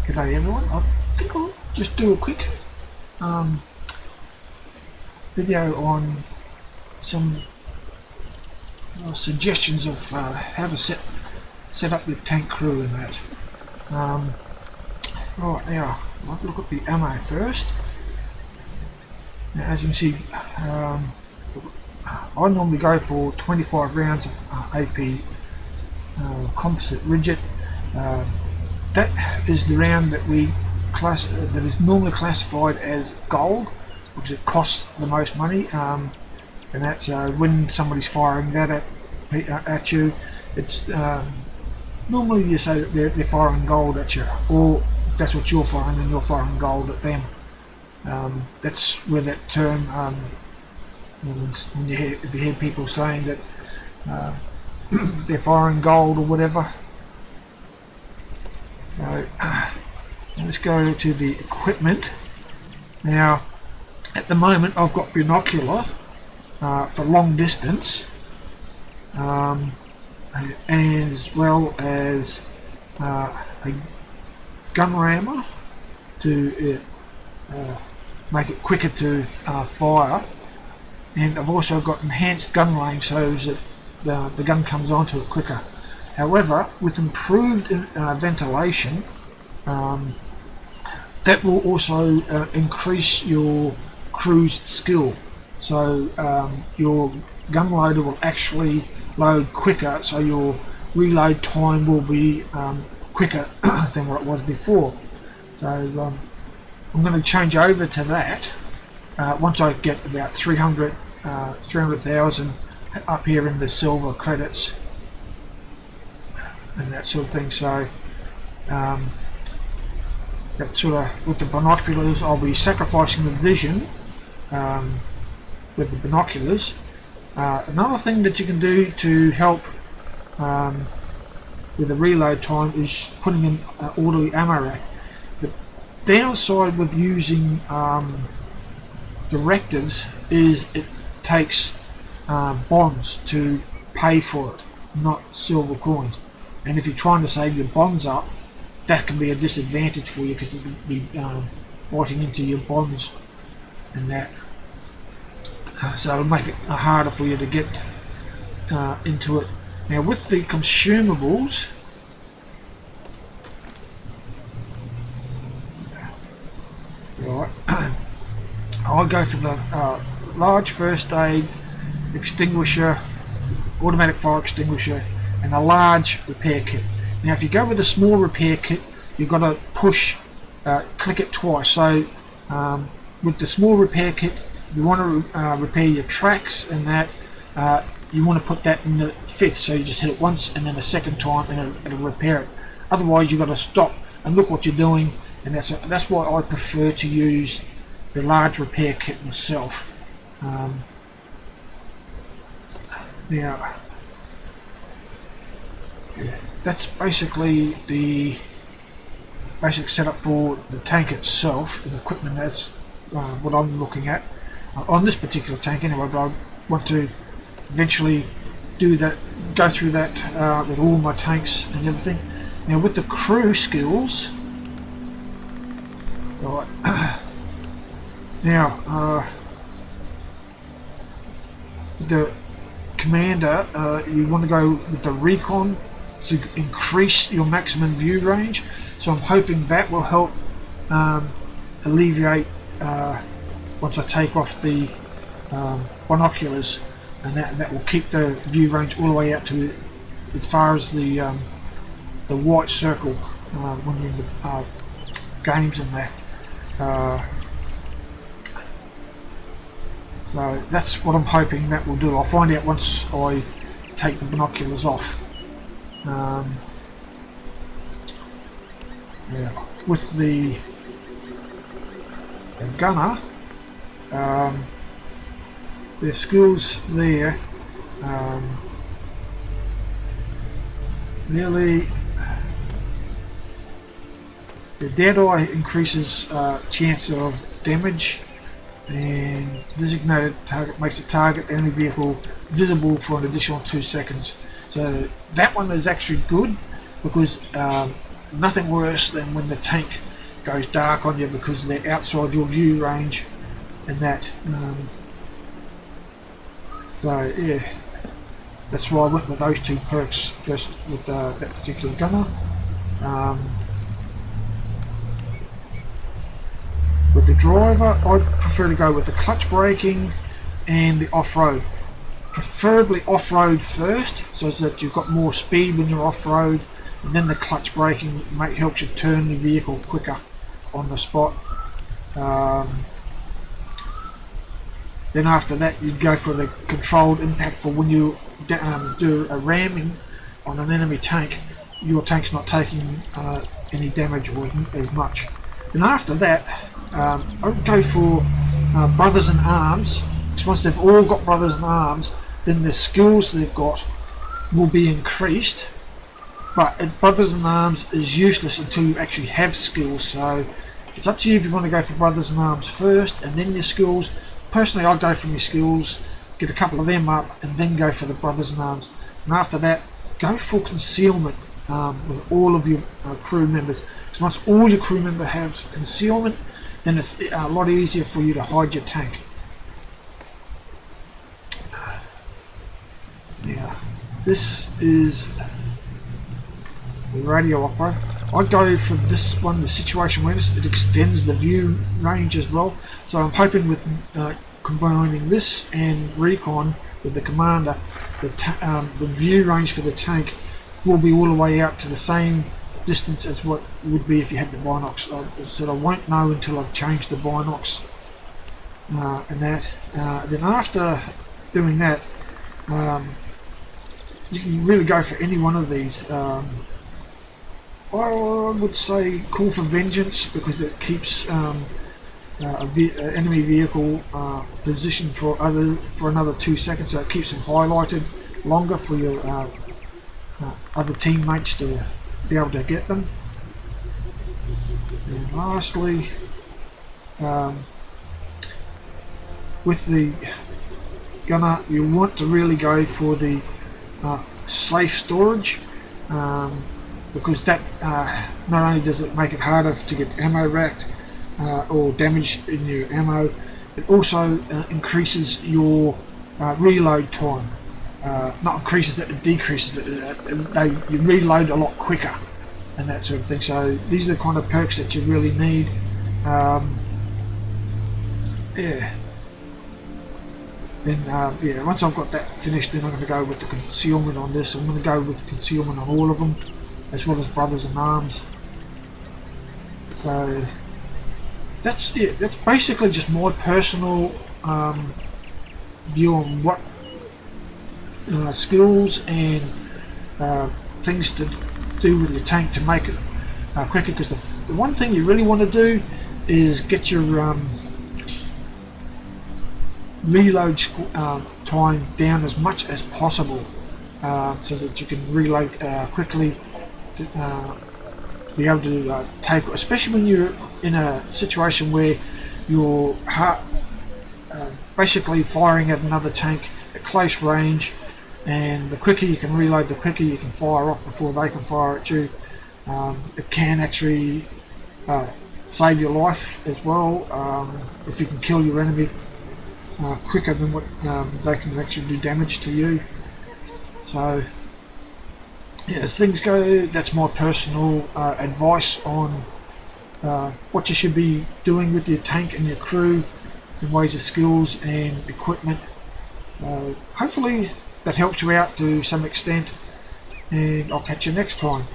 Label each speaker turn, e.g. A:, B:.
A: G'day everyone, I think I'll just do a quick video on some suggestions of how to set up your tank crew and that. Right, now, let's look at the ammo first. Now, as you can see, I normally go for 25 rounds of AP composite rigid. That is the round that that is normally classified as gold because it costs the most money, and that's when somebody's firing that at you. It's normally you say that they're firing gold at you, or that's what you're firing and you're firing gold at them. That's where that term, when if you hear people saying that they're firing gold or whatever. So let's go to the equipment. Now at the moment I've got binocular for long distance, and as well as a gun rammer to make it quicker to fire, and I've also got enhanced gun range so that the gun comes onto it quicker. However, with improved ventilation, that will also increase your crew's skill. So your gun loader will actually load quicker, so your reload time will be quicker than what it was before. So I'm going to change over to that once I get about 300,000 up here in the silver credits and that sort of thing. So that sort of, with the binoculars, I'll be sacrificing the vision with the binoculars. Another thing that you can do to help with the reload time is putting in an orderly ammo rack. The downside with using directives is it takes bonds to pay for it, not silver coins. And if you're trying to save your bonds up, that can be a disadvantage for you because it will be biting into your bonds and that. So it'll make it harder for you to get into it. Now with the consumables, right, I'll go for the large first aid extinguisher, automatic fire extinguisher, and a large repair kit. Now if you go with a small repair kit, you've got to click it twice. So with the small repair kit, you want to repair your tracks and that, you want to put that in the fifth, so you just hit it once and then a second time and it'll repair it. Otherwise you've got to stop and look what you're doing, and that's why I prefer to use the large repair kit myself. Now that's basically the basic setup for the tank itself, the equipment. That's what I'm looking at on this particular tank anyway, but I want to eventually do that, go through that with all my tanks and everything. Now with the crew skills, right, now the commander, you want to go with the recon to increase your maximum view range. So I'm hoping that will help alleviate once I take off the binoculars, and that will keep the view range all the way out to as far as the white circle when you're in the games and that. So that's what I'm hoping that will do. I'll find out once I take the binoculars off. Yeah, with the gunner, their skills there, really, the dead eye increases chance of damage, and designated target makes a target enemy vehicle visible for an additional 2 seconds. So that one is actually good because nothing worse than when the tank goes dark on you because they're outside your view range and that. So yeah, that's why I went with those two perks first with that particular gunner. With the driver, I prefer to go with the clutch braking and the off-road. Preferably off-road first, so that you've got more speed when you're off-road, and then the clutch braking helps you turn the vehicle quicker on the spot. Then after that, you go for the controlled impact for when you do a ramming on an enemy tank. Your tank's not taking any damage or as much. Then after that, I would go for Brothers in Arms, because once they've all got Brothers in Arms, then the skills they've got will be increased. But Brothers in Arms is useless until you actually have skills, so it's up to you if you want to go for Brothers in Arms first and then your skills. Personally, I'd go for my skills, get a couple of them up, and then go for the Brothers in Arms. And after that, go for concealment with all of your crew members. Because once all your crew members have concealment, then it's a lot easier for you to hide your tank. Now, this is the radio operator. I go for this one, the situation awareness. It extends the view range as well. So I'm hoping with combining this and recon with the commander, the view range for the tank will be all the way out to the same distance as what would be if you had the binocs. So I won't know until I've changed the binocs and that. Then after doing that, you can really go for any one of these. I would say Call for Vengeance, because it keeps enemy vehicle positioned for another 2 seconds, so it keeps them highlighted longer for your other teammates to be able to get them. And lastly, with the gunner, you want to really go for the safe storage, because that not only does it make it harder to get ammo racked or damage in your ammo, it also increases your reload time. Not increases it, it decreases it. You reload a lot quicker and that sort of thing. So these are the kind of perks that you really need. Yeah. Then yeah, once I've got that finished, then I'm going to go with the concealment on this. I'm going to go with the concealment on all of them, as well as Brothers in Arms. So that's it. That's basically just my personal view on what skills and things to do with your tank to make it quicker. Because the one thing you really want to do is get your reload time down as much as possible, so that you can reload quickly to be able to take, especially when you're in a situation where you're basically firing at another tank at close range, and the quicker you can reload, the quicker you can fire off before they can fire at you. It can actually save your life as well, if you can kill your enemy quicker than what they can actually do damage to you. So yeah, as things go, that's my personal advice on what you should be doing with your tank and your crew in ways of skills and equipment. Hopefully that helps you out to some extent, and I'll catch you next time.